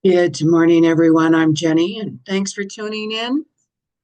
Good morning, everyone. I'm Jenny, and thanks for tuning in.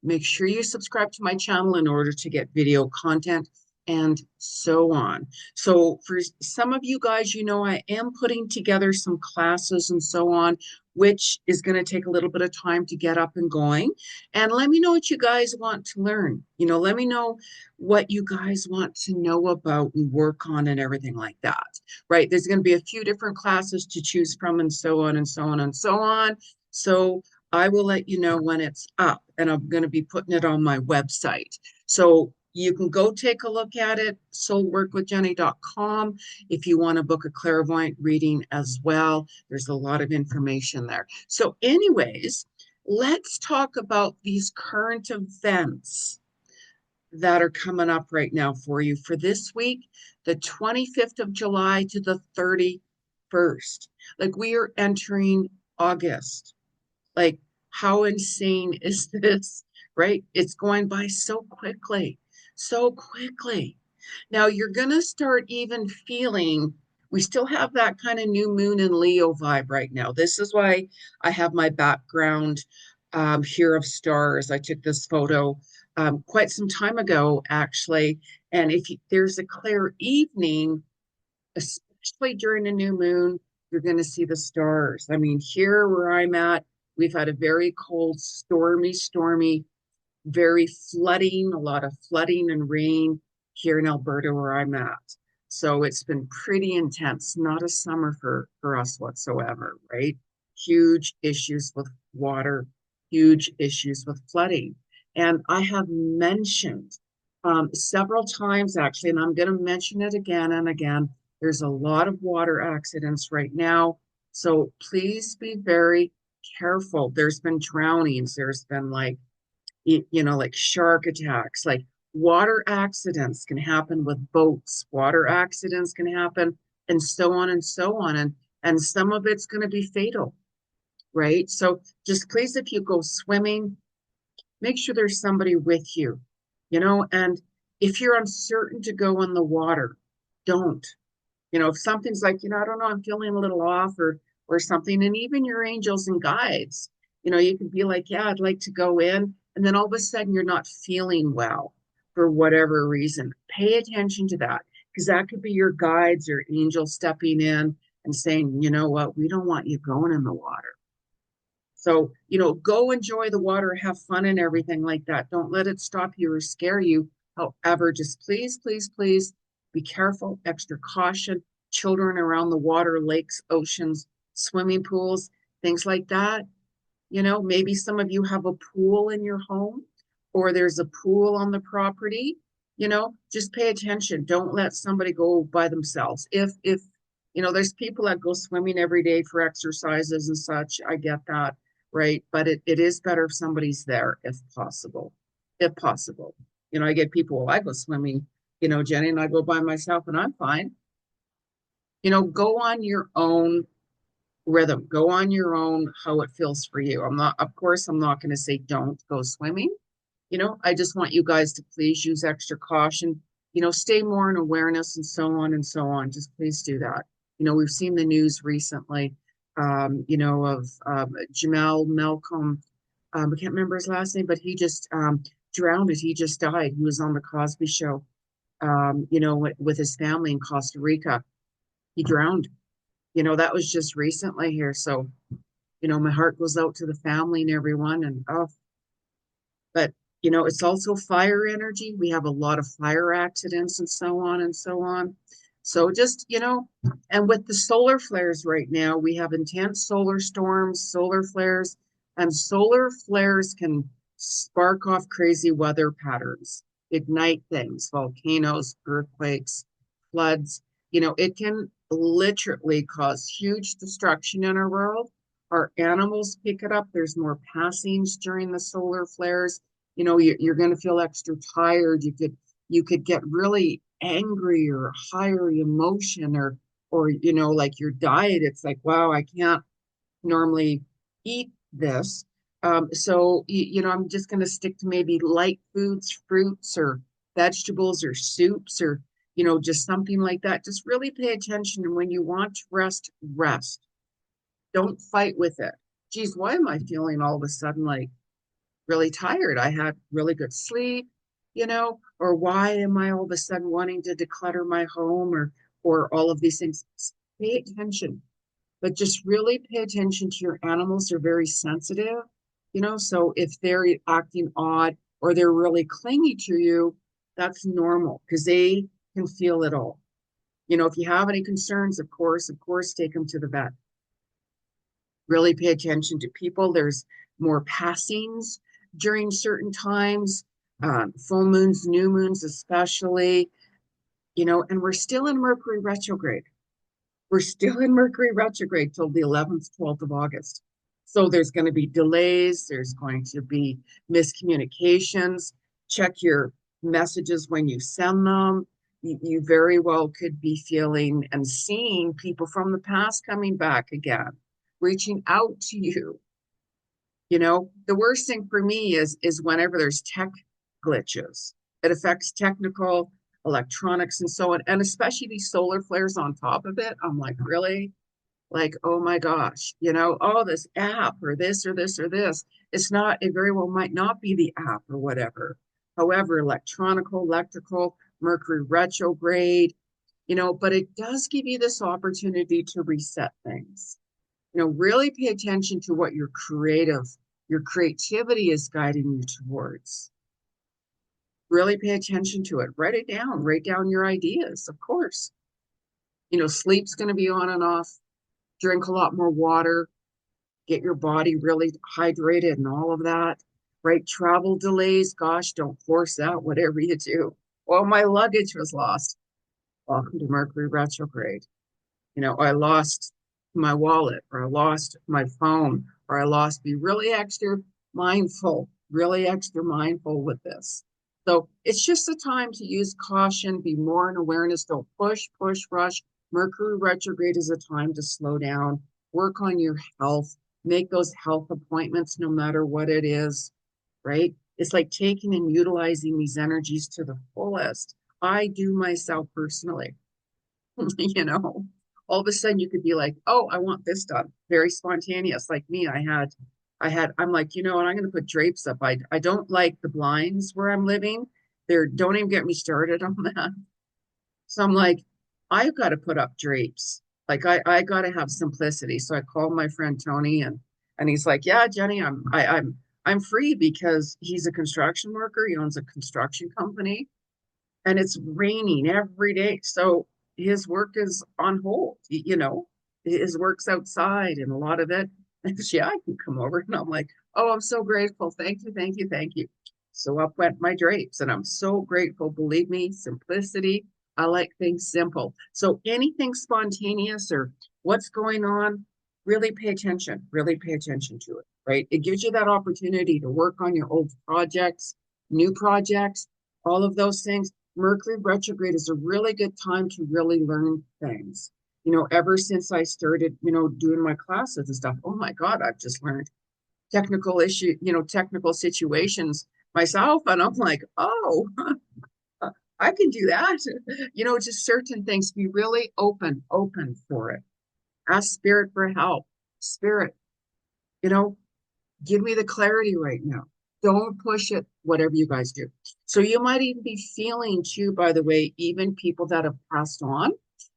Make sure you subscribe to my channel in order to get video content and so on. So for some of you guys, I am putting together some classes and so on, which is going to take a little bit of time to get up and going. And let me know what you guys want to learn. Let me know what you guys want to know about and work on and everything like that, right? There's going to be a few different classes to choose from and so on and so on and so on. So I will let you know when it's up, and I'm going to be putting it on my website. So you can go take a look at it, soulworkwithjenny.com. If you want to book a clairvoyant reading as well, there's a lot of information there. So, anyways, let's talk about these current events that are coming up right now for you for this week, the 25th of July to the 31st. Like, we are entering August. Like, how insane is this, right? It's going by so quickly, so quickly. Now, you're going to start even feeling, we still have that kind of new moon and Leo vibe right now. This is why I have my background here of stars. I took this photo quite some time ago, actually. And there's a clear evening, especially during a new moon, you're going to see the stars. I mean, here where I'm at, we've had a very cold, stormy, very flooding, a lot of flooding and rain here in Alberta where I'm at. So it's been pretty intense, not a summer for us whatsoever, right? Huge issues with water, huge issues with flooding. And I have mentioned several times actually, and I'm going to mention it again and again. There's a lot of water accidents right now. So please be very careful. There's been drownings. There's been like shark attacks, like water accidents can happen with boats, water accidents can happen, and so on and so on. And some of it's going to be fatal, right? So just please, if you go swimming, make sure there's somebody with you, and if you're uncertain to go in the water, don't. If something's like, I don't know, I'm feeling a little off or something, and even your angels and guides, you can be like, yeah, I'd like to go in, and then all of a sudden you're not feeling well for whatever reason. Pay attention to that because that could be your guides or angels stepping in and saying, you know what, we don't want you going in the water. So, go enjoy the water, have fun and everything like that. Don't let it stop you or scare you. However, just please, please, please be careful, extra caution. Children around the water, lakes, oceans, swimming pools, things like that. Maybe some of you have a pool in your home or there's a pool on the property. Just pay attention. Don't let somebody go by themselves. If there's people that go swimming every day for exercises and such, I get that, right? But it is better if somebody's there if possible. If possible. I get people, well, I go swimming, Jenny, and I go by myself and I'm fine. Go on your own rhythm, go on your own how it feels for you. Of course, I'm not going to say don't go swimming. I just want you guys to please use extra caution, stay more in awareness and so on and so on. Just please do that. We've seen the news recently, of Jamal Malcolm. I can't remember his last name, but he just drowned. He just died. He was on the Cosby Show, with his family in Costa Rica. He drowned. That was just recently here. So, my heart goes out to the family and everyone. And but it's also fire energy. We have a lot of fire accidents and so on and so on. So just, and with the solar flares right now, we have intense solar storms, solar flares, and solar flares can spark off crazy weather patterns, ignite things, volcanoes, earthquakes, floods. It can literally cause huge destruction in our world. Our animals pick it up. There's more passings during the solar flares. You're going to feel extra tired. You could get really angry or higher emotion or like your diet. It's like, wow, I can't normally eat this. So I'm just going to stick to maybe light foods, fruits or vegetables or soups or just something like that. Just really pay attention. And when you want to rest, rest. Don't fight with it. geez, why am I feeling all of a sudden like really tired? I had really good sleep, or why am I all of a sudden wanting to declutter my home or all of these things? Pay attention, but just really pay attention to your animals. They're very sensitive, so if they're acting odd or they're really clingy to you, that's normal because they can feel it all. If you have any concerns, of course, take them to the vet. Really pay attention to people. There's more passings during certain times, full moons, new moons, especially, and we're still in Mercury retrograde. We're still in Mercury retrograde till the 11th, 12th of August. So there's going to be delays, there's going to be miscommunications. Check your messages when you send them. You very well could be feeling and seeing people from the past coming back again, reaching out to you. The worst thing for me is whenever there's tech glitches. It affects technical, electronics, and so on, and especially these solar flares on top of it. I'm like, really? Like, oh my gosh, oh, this app or this or this or this. It's not, it very well might not be the app or whatever. However, electrical, Mercury retrograde, but it does give you this opportunity to reset things. Really pay attention to what your creativity is guiding you towards. Really pay attention to it. Write down your ideas, of course. Sleep's going to be on and off. Drink a lot more water, get your body really hydrated and all of that. Right? Travel delays, gosh, don't force that, whatever you do. Well, my luggage was lost. Welcome to Mercury retrograde. I lost my wallet or I lost my phone or I lost, be really extra mindful with this. So it's just a time to use caution, be more in awareness, don't push, rush. Mercury retrograde is a time to slow down, work on your health, make those health appointments no matter what it is, right? It's like taking and utilizing these energies to the fullest. I do myself personally. you know, all of a sudden you could be like, oh, I want this done. Very spontaneous. Like me, I'm like, what, I'm going to put drapes up. I don't like the blinds where I'm living. Don't even get me started on that. So I'm like, I've got to put up drapes. Like I got to have simplicity. So I called my friend Tony and he's like, yeah, Jenny, I'm free because he's a construction worker. He owns a construction company and it's raining every day. So his work is on hold, his work's outside and a lot of it. And yeah, I can come over. And I'm like, oh, I'm so grateful. Thank you, thank you, thank you. So up went my drapes and I'm so grateful. Believe me, simplicity. I like things simple. So anything spontaneous or what's going on, really pay attention to it, right? It gives you that opportunity to work on your old projects, new projects, all of those things. Mercury retrograde is a really good time to really learn things. Ever since I started, doing my classes and stuff, oh my God, I've just learned technical situations myself. And I'm like, oh, I can do that. Just certain things, be really open for it. Ask spirit for help. Spirit, you know, give me the clarity right now. Don't push it, whatever you guys do. So you might even be feeling too, by the way, even people that have passed on,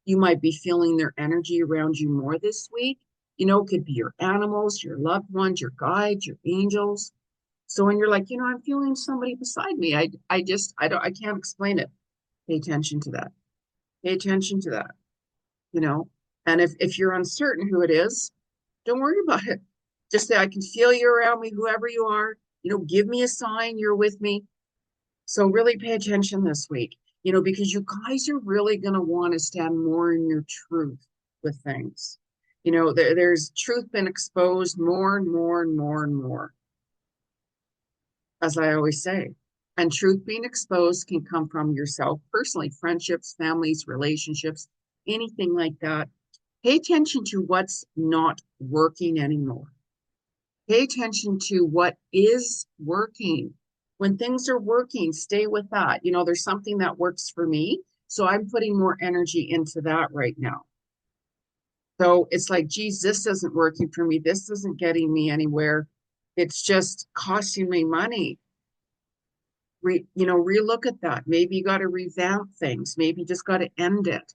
you might be feeling their energy around you more this week. It could be your animals, your loved ones, your guides, your angels. So when you're like, I'm feeling somebody beside me, I can't explain it. Pay attention to that. Pay attention to that, you know. And if you're uncertain who it is, don't worry about it. Just say, I can feel you around me, whoever you are. Give me a sign you're with me. So really pay attention this week, because you guys are really going to want to stand more in your truth with things. There's truth been exposed more and more and more and more, as I always say. And truth being exposed can come from yourself personally, friendships, families, relationships, anything like that. Pay attention to what's not working anymore. Pay attention to what is working. When things are working, stay with that. There's something that works for me. So I'm putting more energy into that right now. So it's like, geez, this isn't working for me. This isn't getting me anywhere. It's just costing me money. Relook at that. Maybe you got to revamp things. Maybe you just got to end it.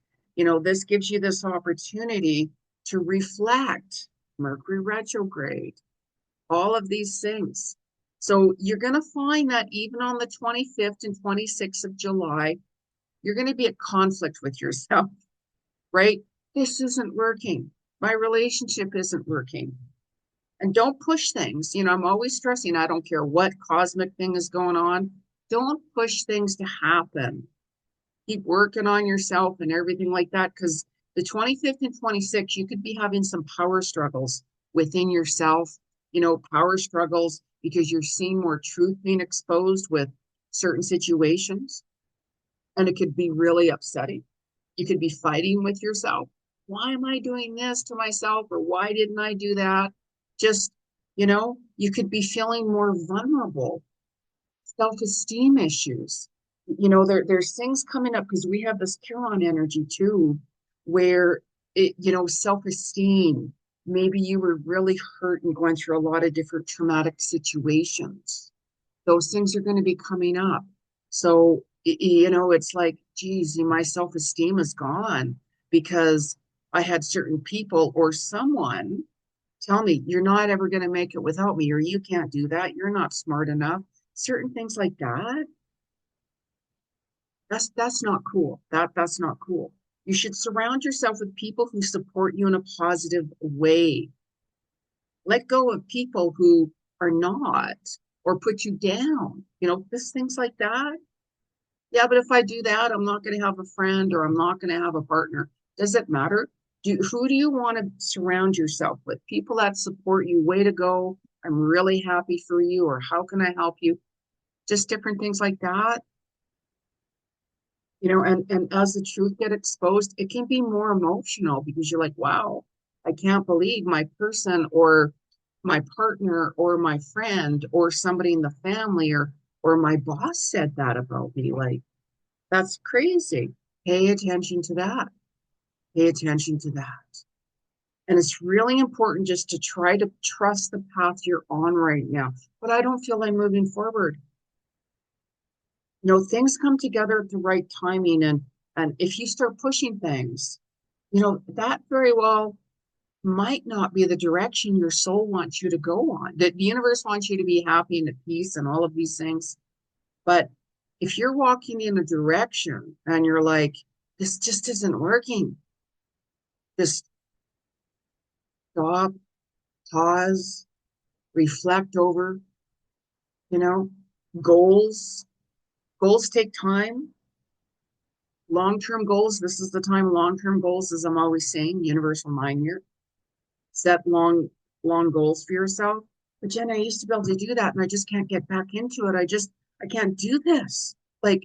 This gives you this opportunity to reflect. Mercury retrograde, all of these things. So you're going to find that even on the 25th and 26th of July, you're going to be at conflict with yourself, right? This isn't working. My relationship isn't working. And don't push things. I'm always stressing, I don't care what cosmic thing is going on. Don't push things to happen. Keep working on yourself and everything like that. Because the 25th and 26th, you could be having some power struggles within yourself, power struggles because you're seeing more truth being exposed with certain situations. And it could be really upsetting. You could be fighting with yourself. Why am I doing this to myself? Or why didn't I do that? Just, you could be feeling more vulnerable, self-esteem issues. There's things coming up because we have this Chiron energy too, where self-esteem, maybe you were really hurt and going through a lot of different traumatic situations. Those things are going to be coming up. So, it's like, geez, my self-esteem is gone because I had certain people or someone tell me, you're not ever going to make it without me, or you can't do that. You're not smart enough. Certain things like that. That's not cool. That's not cool. You should surround yourself with people who support you in a positive way. Let go of people who are not or put you down. Just things like that. Yeah, but if I do that, I'm not going to have a friend or I'm not going to have a partner. Does it matter? Who do you want to surround yourself with? People that support you. Way to go. I'm really happy for you. Or how can I help you? Just different things like that. And as the truth get exposed, it can be more emotional because you're like, wow, I can't believe my person or my partner or my friend or somebody in the family or my boss said that about me. Like, that's crazy. Pay attention to that. Pay attention to that. And it's really important just to try to trust the path you're on right now. But I don't feel I'm moving forward. Things come together at the right timing. And if you start pushing things, that very well might not be the direction your soul wants you to go on. That the universe wants you to be happy and at peace and all of these things. But if you're walking in a direction and you're like, this just isn't working, just stop, pause, reflect over, you know, goals. Goals take time. Long-term goals, this is the time long-term goals, as I'm always saying, universal mind here. Set long goals for yourself. But Jen, I used to be able to do that and I just can't get back into it. I can't do this. Like,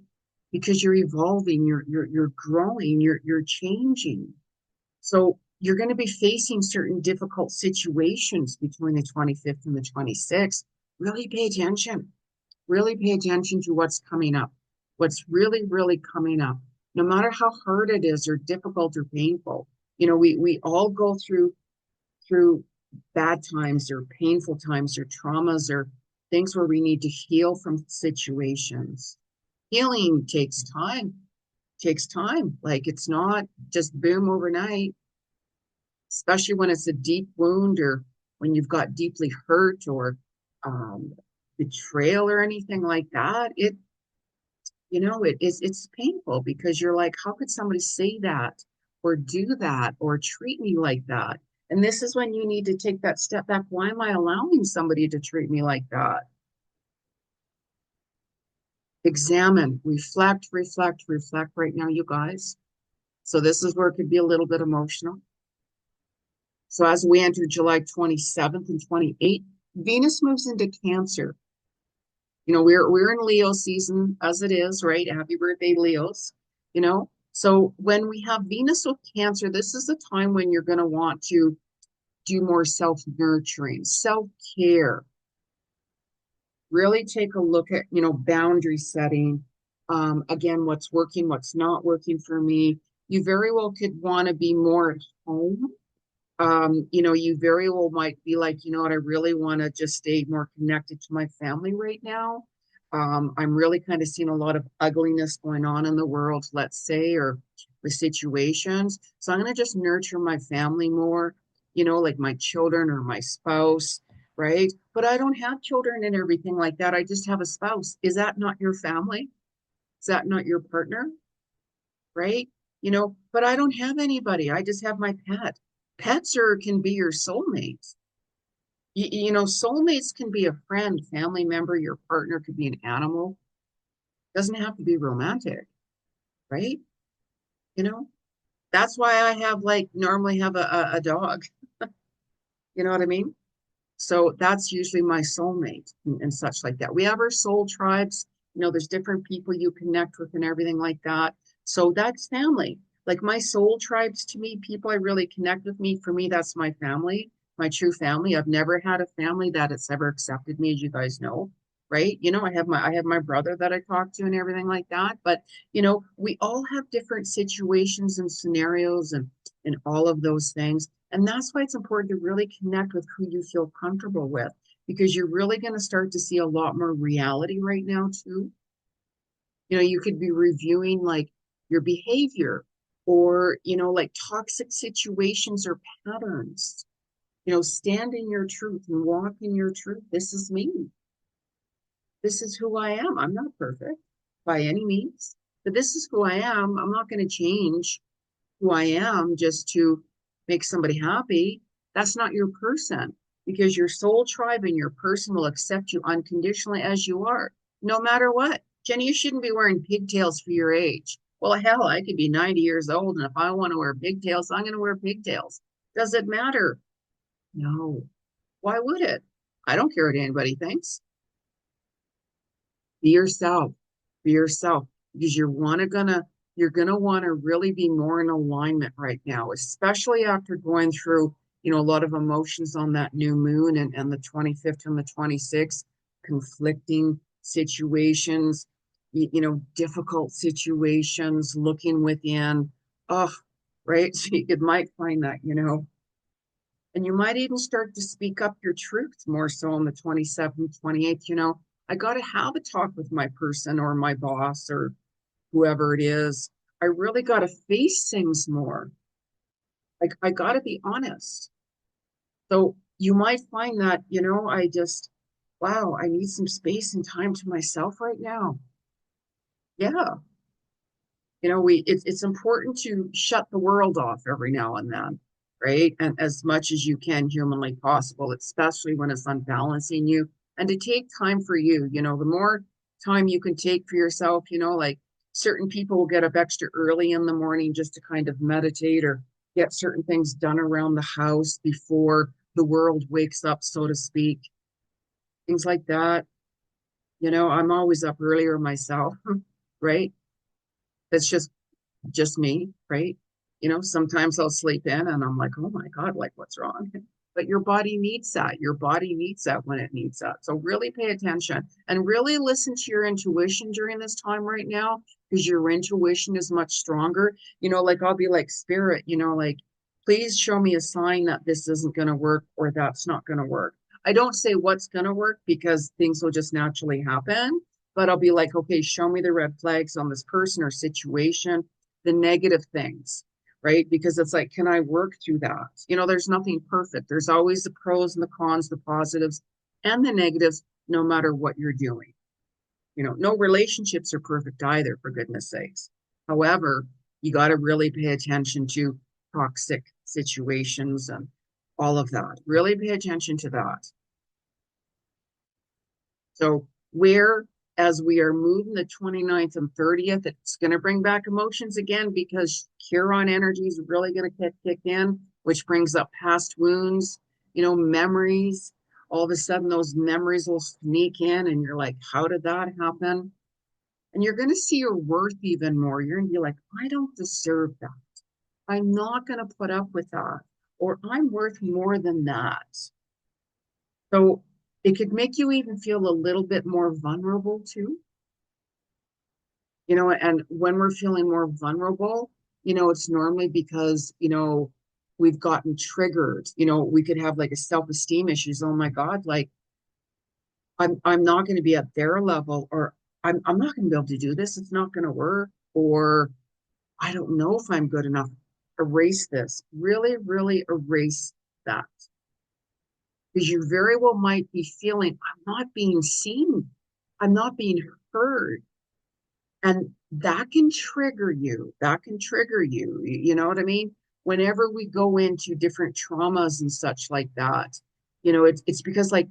because you're evolving, you're growing, you're changing. So you're going to be facing certain difficult situations between the 25th and the 26th. Really pay attention. Really pay attention to what's coming up. What's really, really coming up. No matter how hard it is or difficult or painful. We all go through bad times or painful times or traumas or things where we need to heal from situations. Healing takes time. Like, it's not just boom overnight, especially when it's a deep wound or when you've got deeply hurt or betrayal or anything like that. It's painful because you're like, how could somebody say that or do that or treat me like that? And this is when you need to take that step back. Why am I allowing somebody to treat me like that? Examine, reflect right now, you guys. So this is where it could be a little bit emotional. So as we enter July 27th and 28th, Venus moves into Cancer. We're in Leo season as it is, right? Happy birthday, Leos. So when we have Venus with Cancer, this is the time when you're going to want to do more self-nurturing, self-care. Really take a look at, boundary setting. Again, what's working, what's not working for me. You very well could want to be more at home You very well might be like, you know what, I really want to just stay more connected to my family right now. I'm really kind of seeing a lot of ugliness going on in the world, let's say, or the situations. So I'm going to just nurture my family more, like my children or my spouse, right? But I don't have children and everything like that. I just have a spouse. Is that not your family? Is that not your partner? Right? But I don't have anybody. I just have my pet. Pets are can be your soulmates. Soulmates can be a friend, family member, your partner could be an animal. Doesn't have to be romantic, right? You know, that's why I have like normally have a dog. You know what I mean? So that's usually my soulmate and such like that. We have our soul tribes. There's different people you connect with and everything like that. So that's family. Like my soul tribes to me, people I really connect with me. For me, that's my family, my true family. I've never had a family that has ever accepted me, as you guys know, right? I have my brother that I talk to and everything like that. But we all have different situations and scenarios and all of those things. And that's why it's important to really connect with who you feel comfortable with, because you're really going to start to see a lot more reality right now, too. You could be reviewing like your behavior or, like toxic situations or patterns. Stand in your truth and walk in your truth. This is me. This is who I am. I'm not perfect by any means, but this is who I am. I'm not going to change who I am just to make somebody happy. That's not your person, because your soul tribe and your person will accept you unconditionally as you are, no matter what. Jenny, you shouldn't be wearing pigtails for your age. Well, hell, I could be 90 years old, and if I want to wear pigtails, I'm going to wear pigtails. Does it matter? No. Why would it? I don't care what anybody thinks. Be yourself. Be yourself, because you're gonna want to really be more in alignment right now, especially after going through, a lot of emotions on that new moon and the 25th and the 26th, conflicting situations, difficult situations, looking within. Oh, right. So might find that, and you might even start to speak up your truth more so on the 27th, 28th. I got to have a talk with my person or my boss or whoever it is. I really got to face things more. Like, I got to be honest. So you might find that, wow, I need some space and time to myself right now. Yeah. It's important to shut the world off every now and then, right? And as much as you can humanly possible, especially when it's unbalancing you, and to take time for you. The more time you can take for yourself, like certain people will get up extra early in the morning just to kind of meditate or get certain things done around the house before the world wakes up, so to speak. Things like that. I'm always up earlier myself, right? That's just me, right? Sometimes I'll sleep in and I'm like, oh my God, like what's wrong? But your body needs that. Your body needs that when it needs that. So really pay attention and really listen to your intuition during this time right now, because your intuition is much stronger. Like I'll be like, spirit, like, please show me a sign that this isn't going to work or that's not going to work. I don't say what's going to work because things will just naturally happen, but I'll be like, okay, show me the red flags on this person or situation, the negative things, right? Because it's like, can I work through that? There's nothing perfect. There's always the pros and the cons, the positives and the negatives, no matter what you're doing. No relationships are perfect either, for goodness sakes. However, you got to really pay attention to toxic situations and all of that. Really pay attention to that. So where, as we are moving the 29th and 30th, it's going to bring back emotions again, because Chiron energy is really going to kick in, which brings up past wounds, memories. All of a sudden, those memories will sneak in, and you're like, how did that happen? And you're going to see your worth even more. You're going to be like, I don't deserve that. I'm not going to put up with that. Or I'm worth more than that. So it could make you even feel a little bit more vulnerable too. And when we're feeling more vulnerable, it's normally because, we've gotten triggered. We could have like a self-esteem issues. Oh my God, like I'm not going to be at their level, or I'm not going to be able to do this. It's not going to work, or I don't know if I'm good enough. Erase this. Really, really erase that. Because you very well might be feeling, I'm not being seen. I'm not being heard. And that can trigger you. That can trigger you. You know what I mean? Whenever we go into different traumas and such like that, it's because like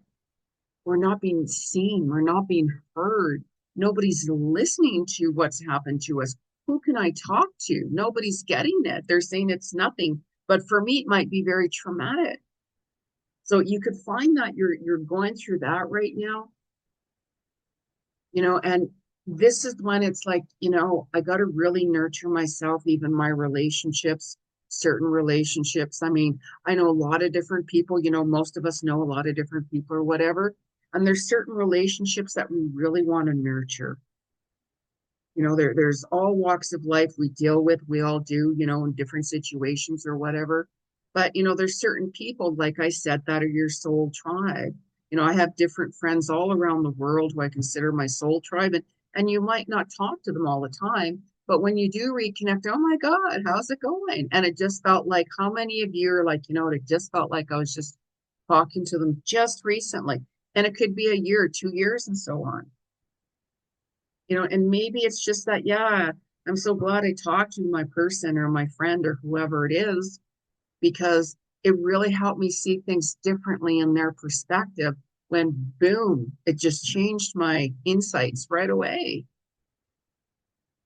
we're not being seen, we're not being heard. Nobody's listening to what's happened to us. Who can I talk to? Nobody's getting it. They're saying it's nothing. But for me, it might be very traumatic. So you could find that you're going through that right now, and this is when it's like, I got to really nurture myself, even my relationships, certain relationships. I mean, I know a lot of different people, most of us know a lot of different people or whatever. And there's certain relationships that we really want to nurture. There's all walks of life we deal with, we all do, in different situations or whatever. But, there's certain people, like I said, that are your soul tribe. I have different friends all around the world who I consider my soul tribe. And you might not talk to them all the time, but when you do reconnect, oh my God, how's it going? And it just felt like, how many of you are like, it just felt like I was just talking to them just recently. And it could be a year, 2 years, and so on. And maybe it's just that, yeah, I'm so glad I talked to my person or my friend or whoever it is, because it really helped me see things differently in their perspective when, boom, it just changed my insights right away.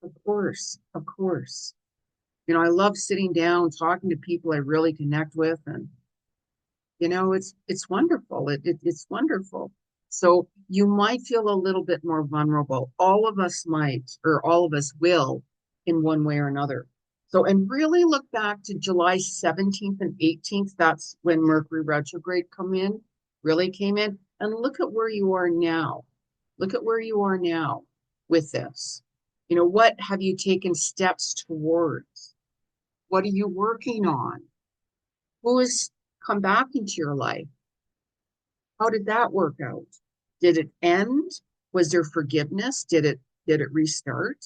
Of course, of course. I love sitting down, talking to people I really connect with, and it's wonderful. It's wonderful. So you might feel a little bit more vulnerable. All of us might, or all of us will, in one way or another. So, and really look back to July 17th and 18th. That's when Mercury retrograde really came in. And look at where you are now. Look at where you are now with this. What have you taken steps towards? What are you working on? Who has come back into your life? How did that work out? Did it end? Was there forgiveness? Did it restart?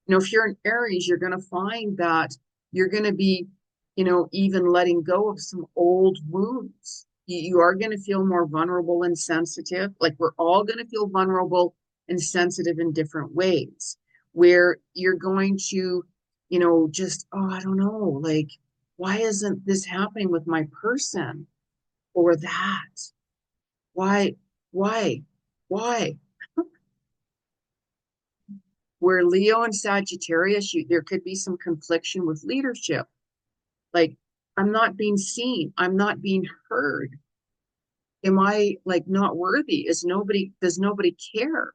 If you're in Aries, you're going to find that you're going to be, even letting go of some old wounds. You are going to feel more vulnerable and sensitive. Like we're all going to feel vulnerable and sensitive in different ways, where you're going to, just, oh, I don't know, like, why isn't this happening with my person or that? Why, why, why? Where Leo and Sagittarius, there could be some confliction with leadership. Like, I'm not being seen. I'm not being heard. Am I like not worthy? Does nobody care?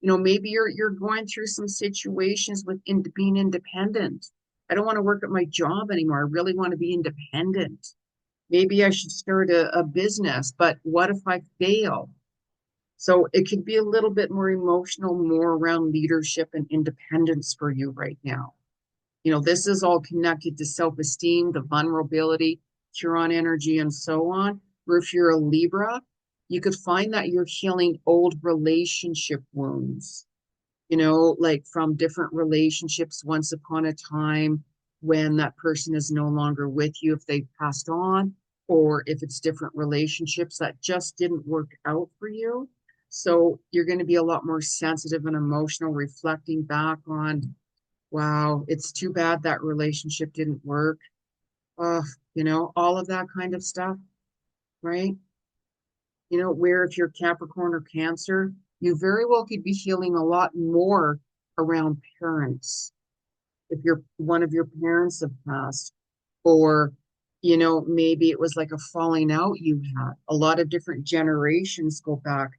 Maybe you're going through some situations with being independent. I don't want to work at my job anymore. I really want to be independent. Maybe I should start a business, but what if I fail? So it could be a little bit more emotional, more around leadership and independence for you right now. This is all connected to self-esteem, the vulnerability, Chiron energy, and so on. Or if you're a Libra, you could find that you're healing old relationship wounds, like from different relationships once upon a time when that person is no longer with you, if they've passed on, or if it's different relationships that just didn't work out for you. So you're going to be a lot more sensitive and emotional, reflecting back on, wow, it's too bad that relationship didn't work. All of that kind of stuff, right? Where if you're Capricorn or Cancer, you very well could be healing a lot more around parents. If one of your parents have passed, or, maybe it was like a falling out you had. A lot of different generations go back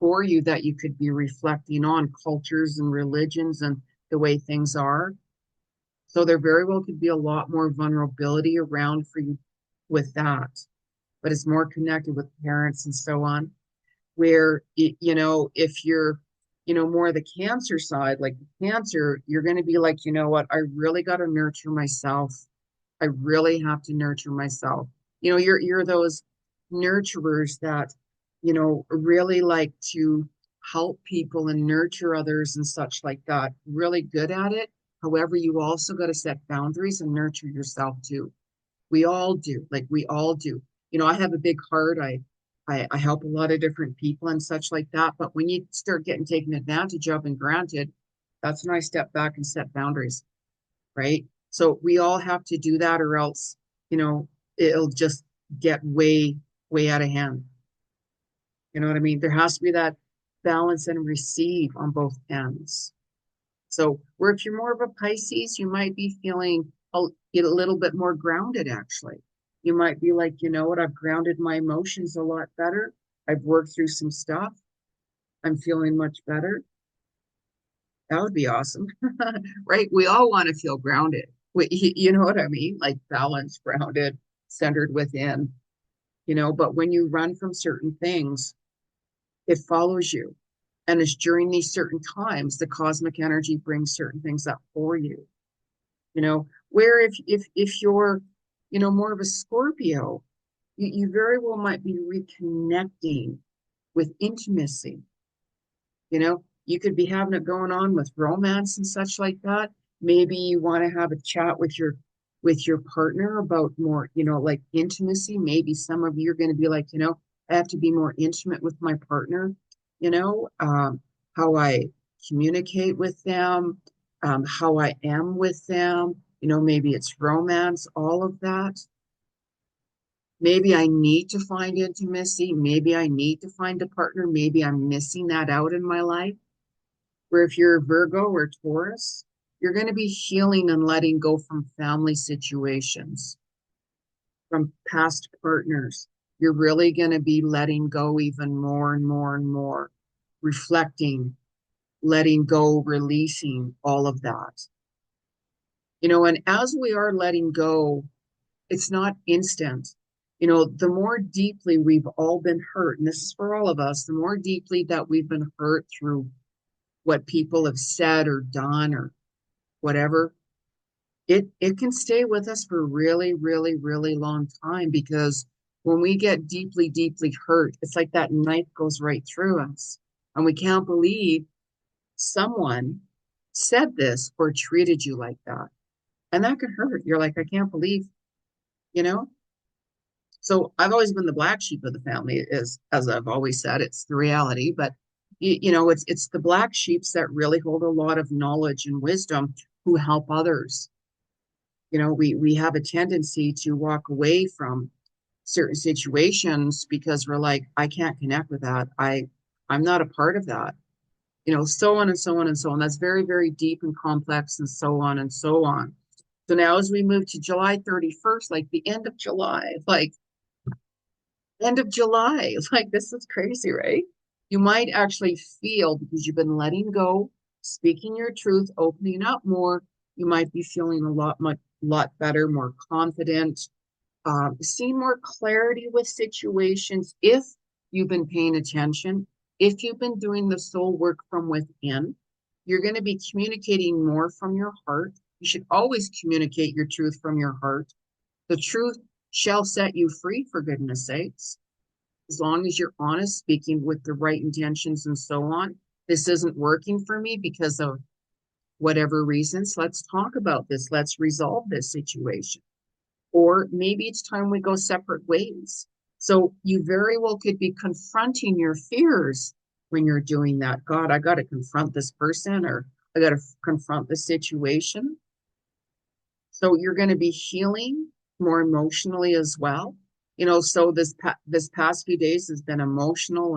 for you that you could be reflecting on cultures and religions and the way things are. So there very well could be a lot more vulnerability around for you with that, but it's more connected with parents and so on, where, if you're, more the Cancer side, like Cancer, you're going to be like, what, I really got to nurture myself. I really have to nurture myself. You're those nurturers that, really like to help people and nurture others and such like that. Really good at it. However, you also got to set boundaries and nurture yourself too. We all do. Like we all do. I have a big heart. I help a lot of different people and such like that. But when you start getting taken advantage of and granted, that's when I step back and set boundaries, right? So we all have to do that, or else, it'll just get way, way out of hand. You know what I mean? There has to be that balance and receive on both ends. So, where if you're more of a Pisces, you might be feeling a little bit more grounded, actually. You might be like, you know what, I've grounded my emotions a lot better. I've worked through some stuff. I'm feeling much better. That would be awesome, right? We all want to feel grounded. You know what I mean? Like balanced, grounded, centered within, but when you run from certain things, it follows you. And it's during these certain times, the cosmic energy brings certain things up for you. Where if you're, more of a Scorpio, you very well might be reconnecting with intimacy. You could be having it going on with romance and such like that. Maybe you want to have a chat with your partner about more, like intimacy. Maybe some of you are going to be like, I have to be more intimate with my partner, you know, um, how I communicate with them, how I am with them, maybe it's romance, all of that. Maybe I need to find intimacy. Maybe I need to find a partner. Maybe I'm missing that out in my life. Where if you're a Virgo or Taurus, you're going to be healing and letting go from family situations, from past partners. You're really going to be letting go even more and more and more, reflecting, letting go, releasing all of that. And as we are letting go, it's not instant. The more deeply we've all been hurt, and this is for all of us, the more deeply that we've been hurt through what people have said or done or whatever, it can stay with us for a really, really, really long time, because when we get deeply, deeply hurt, it's like that knife goes right through us. And we can't believe someone said this or treated you like that. And that could hurt. You're like, I can't believe, you know? So I've always been the black sheep of the family, is as I've always said, it's the reality. But it's the black sheeps that really hold a lot of knowledge and wisdom, who help others. We have a tendency to walk away from certain situations because we're like, I can't connect with that. I'm not a part of that. So on and so on and so on. That's very, very deep and complex, and so on and so on. So now as we move to July 31st, like the end of July, like end of July. Like, this is crazy, right? You might actually feel, because you've been letting go, speaking your truth, opening up more, you might be feeling a lot better, more confident, seeing more clarity with situations if you've been paying attention, if you've been doing the soul work from within. You're going to be communicating more from your heart. You should always communicate your truth from your heart. The truth shall set you free, for goodness sakes, as long as you're honest, speaking with the right intentions and so on. This isn't working for me because of whatever reasons. Let's talk about this. Let's resolve this situation. Or maybe it's time we go separate ways. So you very well could be confronting your fears when you're doing that. God, I got to confront this person, or I got to confront the situation. So you're going to be healing more emotionally as well. So this past few days has been emotional,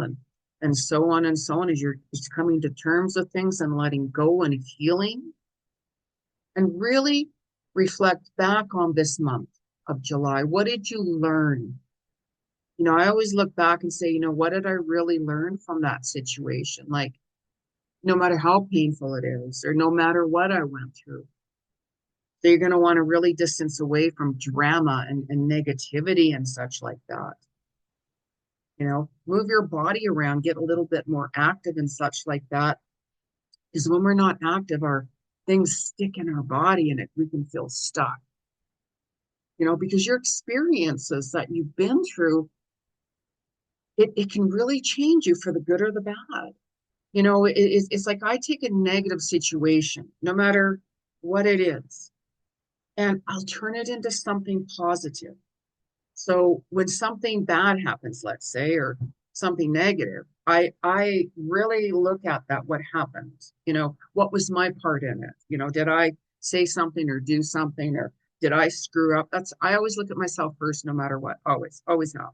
and so on and so on, as you're just coming to terms with things and letting go and healing, and really reflect back on this month of July. What did you learn? I always look back and say, what did I really learn from that situation? Like, no matter how painful it is, or no matter what I went through. So you're going to want to really distance away from drama and negativity and such like that. Move your body around, get a little bit more active and such like that. Because when we're not active, our things stick in our body, and we can feel stuck. because your experiences that you've been through, it can really change you for the good or the bad. It's like I take a negative situation, no matter what it is, and I'll turn it into something positive. So when something bad happens, let's say, or something negative, I really look at that, what happened, what was my part in it? Did I say something or do something, or did I screw up? I always look at myself first, no matter what, always, always have,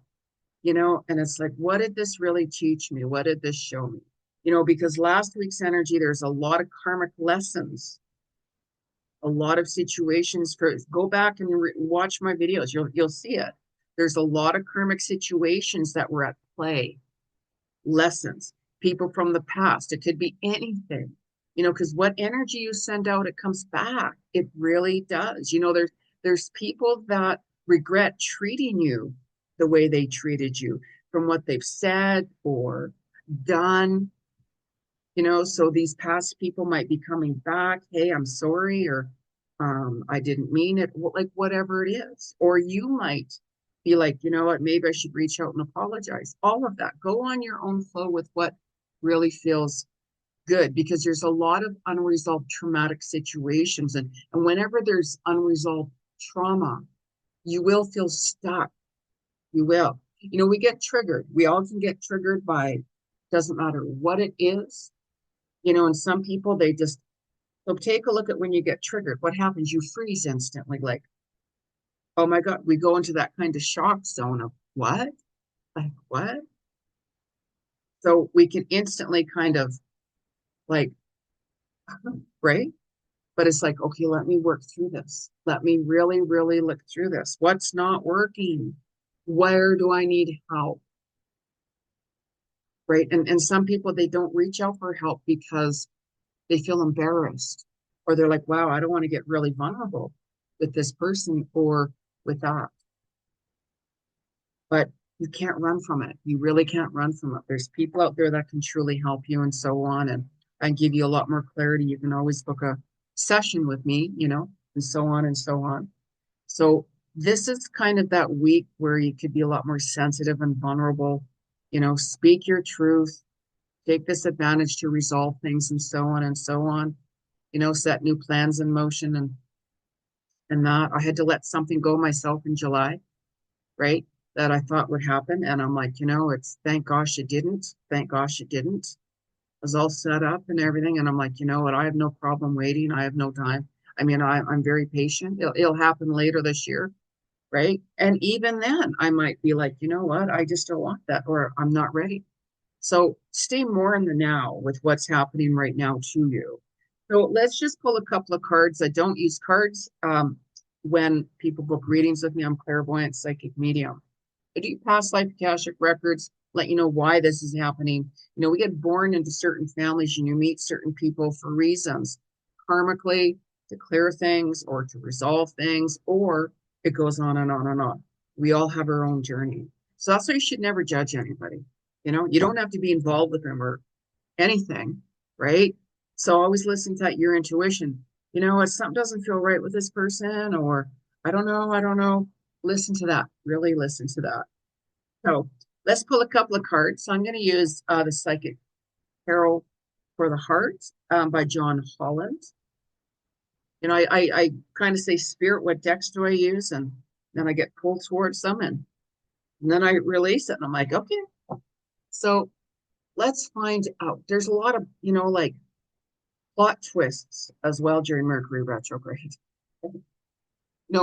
and it's like, what did this really teach me? What did this show me? Because last week's energy, there's a lot of karmic lessons, a lot of situations. Go back and watch my videos. You'll see it. There's a lot of karmic situations that were at play, lessons, people from the past. It could be anything, because what energy you send out, it comes back. It really does. There's people that regret treating you the way they treated you, from what they've said or done. So these past people might be coming back. Hey, I'm sorry, or I didn't mean it, like whatever it is. Or you might be like, you know what, maybe I should reach out and apologize. All of that. Go on your own flow with what really feels good, because there's a lot of unresolved traumatic situations. And whenever there's unresolved trauma, you will feel stuck. You will. We get triggered. We all can get triggered by, doesn't matter what it is. And some people, they just, so take a look at when you get triggered. What happens? You freeze instantly, like, oh my God, we go into that kind of shock zone of what? Like, what? So we can instantly kind of like, right? But it's like, okay, let me work through this. Let me really, really look through this. What's not working? Where do I need help? Right. And some people, they don't reach out for help because they feel embarrassed, or they're like, wow, I don't want to get really vulnerable with this person or with that. But you can't run from it. You really can't run from it. There's people out there that can truly help you, and so on, and give you a lot more clarity. You can always book a session with me, and so on and so on. So this is kind of that week where you could be a lot more sensitive and vulnerable, speak your truth, take this advantage to resolve things, and so on and so on, set new plans in motion, and that I had to let something go myself in July, right? That I thought would happen. And I'm like, it's, thank gosh it didn't. Thank gosh it didn't. I was all set up and everything. And I'm like, you know what? I have no problem waiting. I have no time. I mean, I'm very patient. It'll happen later this year, right? And even then, I might be like, you know what? I just don't want that, or I'm not ready. So stay more in the now with what's happening right now to you. So let's just pull a couple of cards. I don't use cards when people book readings with me. I'm clairvoyant, psychic medium. I do past life Akashic records, let you know why this is happening. We get born into certain families, and you meet certain people for reasons, karmically, to clear things or to resolve things, or it goes on and on and on. We all have our own journey. So that's why you should never judge anybody. You don't have to be involved with them or anything, right? So always listen to your intuition. If something doesn't feel right with this person, or I don't know, listen to that. Really listen to that. So let's pull a couple of cards. So I'm going to use the Psychic Tarot for the Heart by John Holland. I kind of say, Spirit, what decks do I use? And then I get pulled towards them, and then I release it. And I'm like, okay. So let's find out. There's a lot of, like plot twists as well during Mercury retrograde.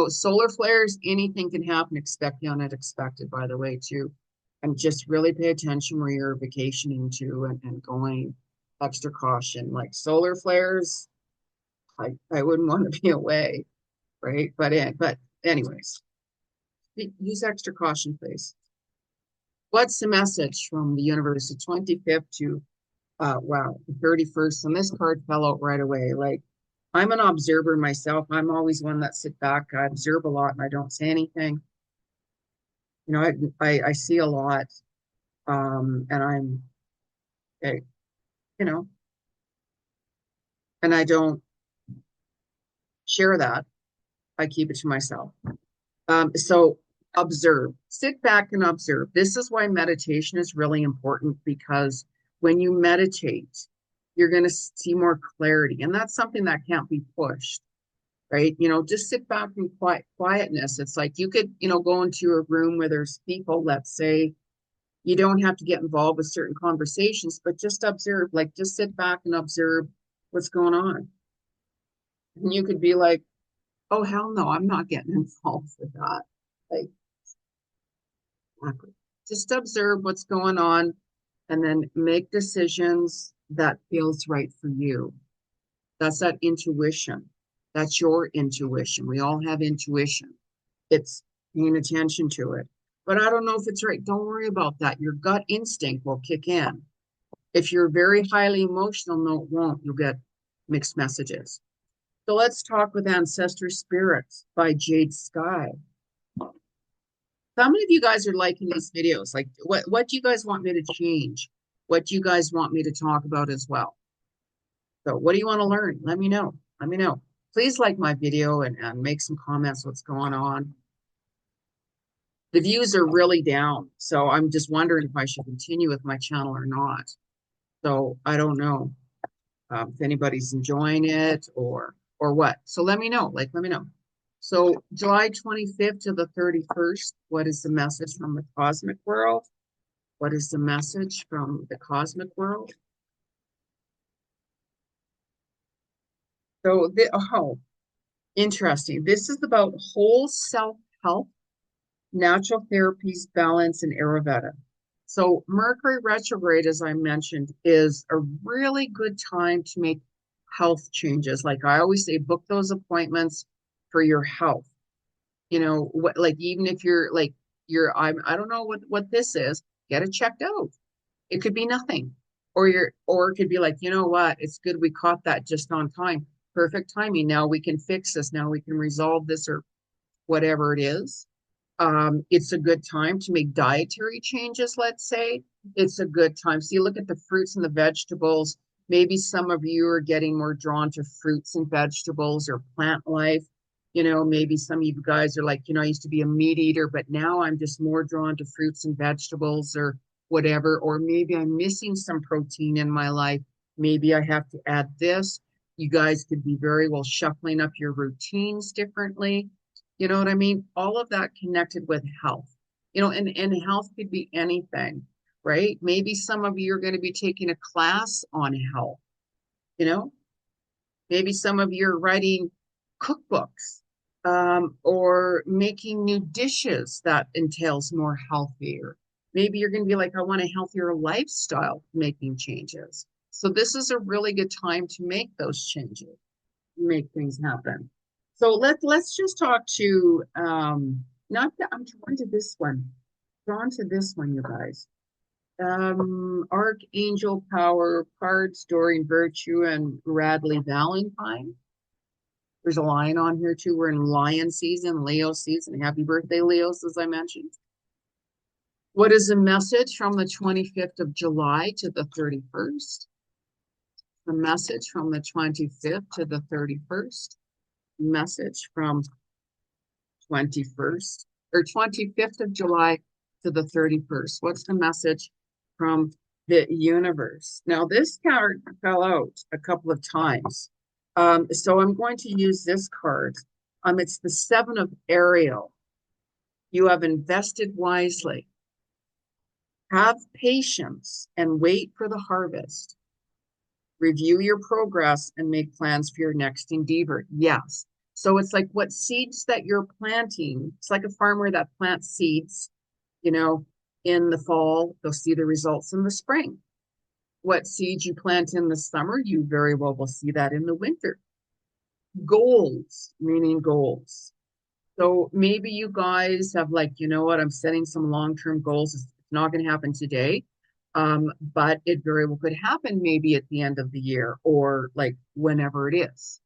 Solar flares, anything can happen. Expect the unexpected, by the way, too. And just really pay attention where you're vacationing to, and going, extra caution. Like solar flares, I wouldn't want to be away, right? But anyways, use extra caution, please. What's the message from the universe? The 25th to wow, the 31st. And this card fell out right away. Like, I'm an observer myself. I'm always one that sit back. I observe a lot and I don't say anything. I see a lot. And I'm, eh, you know, and I don't share that. I keep it to myself. So observe, sit back and observe. This is why meditation is really important, because when you meditate, you're going to see more clarity. And that's something that can't be pushed, right? Just sit back in quietness. It's like you could, go into a room where there's people, let's say, you don't have to get involved with certain conversations, but just observe, like just sit back and observe what's going on. And you could be like, oh, hell no, I'm not getting involved with that. Like, exactly. Just observe what's going on and then make decisions that feels right for you. That's that intuition. That's your intuition. We all have intuition. It's paying attention to it. But I don't know if it's right. Don't worry about that. Your gut instinct will kick in. If you're very highly emotional, no, it won't. You'll get mixed messages. So let's talk with Ancestor Spirits by Jade Sky. How many of you guys are liking these videos? Like, what do you guys want me to change? What do you guys want me to talk about as well? So what do you want to learn? Let me know. Let me know. Please like my video and make some comments what's going on. The views are really down, so I'm just wondering if I should continue with my channel or not. So I don't know if anybody's enjoying it or what. So let me know. Like, let me know. So July 25th to the 31st, what is the message from the cosmic world? What is the message from the cosmic world? So, interesting. This is about whole self-help, natural therapies, balance, and Ayurveda. So Mercury retrograde, as I mentioned, is a really good time to make health changes. Like I always say, book those appointments for your health. Like even if you're like I don't know what this is, get it checked out. It could be nothing. Or it could be like, you know what, it's good we caught that just on time. Perfect timing. Now we can fix this. Now we can resolve this or whatever it is. It's a good time to make dietary changes, let's say. It's a good time. So you look at the fruits and the vegetables. Maybe some of you are getting more drawn to fruits and vegetables or plant life. Maybe some of you guys are like, I used to be a meat eater, but now I'm just more drawn to fruits and vegetables or whatever. Or maybe I'm missing some protein in my life. Maybe I have to add this. You guys could be very well shuffling up your routines differently. You know what I mean? All of that connected with health. And health could be anything, right? Maybe some of you are going to be taking a class on health, you know? Maybe some of you are writing cookbooks, or making new dishes that entails more healthier. Maybe you're going to be like, I want a healthier lifestyle, making changes. So this is a really good time to make those changes, make things happen. So let's just talk to not that I'm drawn to this one. Drawn to this one, you guys. Archangel Power, cards Doreen Virtue, and Radley Valentine. There's a lion on here too. We're in lion season, Leo season. Happy birthday, Leos, as I mentioned. What is the message from the 25th of July to the 31st? The message from the 25th to the 31st. Message from 21st or 25th of July to the 31st. What's the message from the universe? Now, this card fell out a couple of times. So I'm going to use this card. It's the Seven of Ariel. You have invested wisely. Have patience and wait for the harvest. Review your progress and make plans for your next endeavor. Yes. So it's like what seeds that you're planting. It's like a farmer that plants seeds, in the fall, they'll see the results in the spring. What seeds you plant in the summer, you very well will see that in the winter. Goals, meaning goals. So maybe you guys have like, you know what, I'm setting some long-term goals. It's not going to happen today. But it very well could happen maybe at the end of the year or like whenever it is.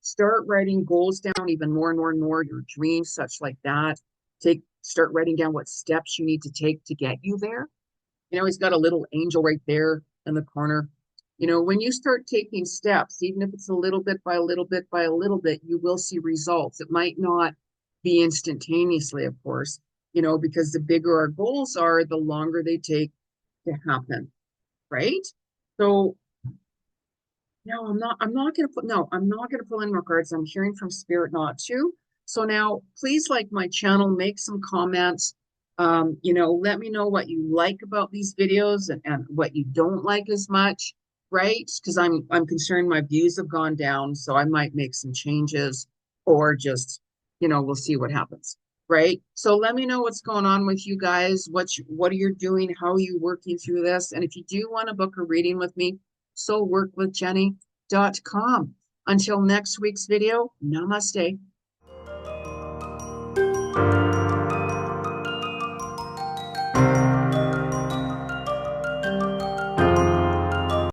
Start writing goals down, even more and more and more, your dreams, such like that. Start writing down what steps you need to take to get you there. He's got a little angel right there in the corner. When you start taking steps, even if it's a little bit by a little bit by a little bit, you will see results. It might not be instantaneously, of course, because the bigger our goals are, the longer they take to happen, right? So no, I'm not gonna pull any more cards. I'm hearing from spirit not to. So now please like my channel, make some comments. Let me know what you like about these videos and what you don't like as much, right? Because I'm concerned my views have gone down, so I might make some changes or just, we'll see what happens. Right. So let me know what's going on with you guys. What are you doing? How are you working through this? And if you do want to book a reading with me, soulworkwithjenny.com. Until next week's video, namaste.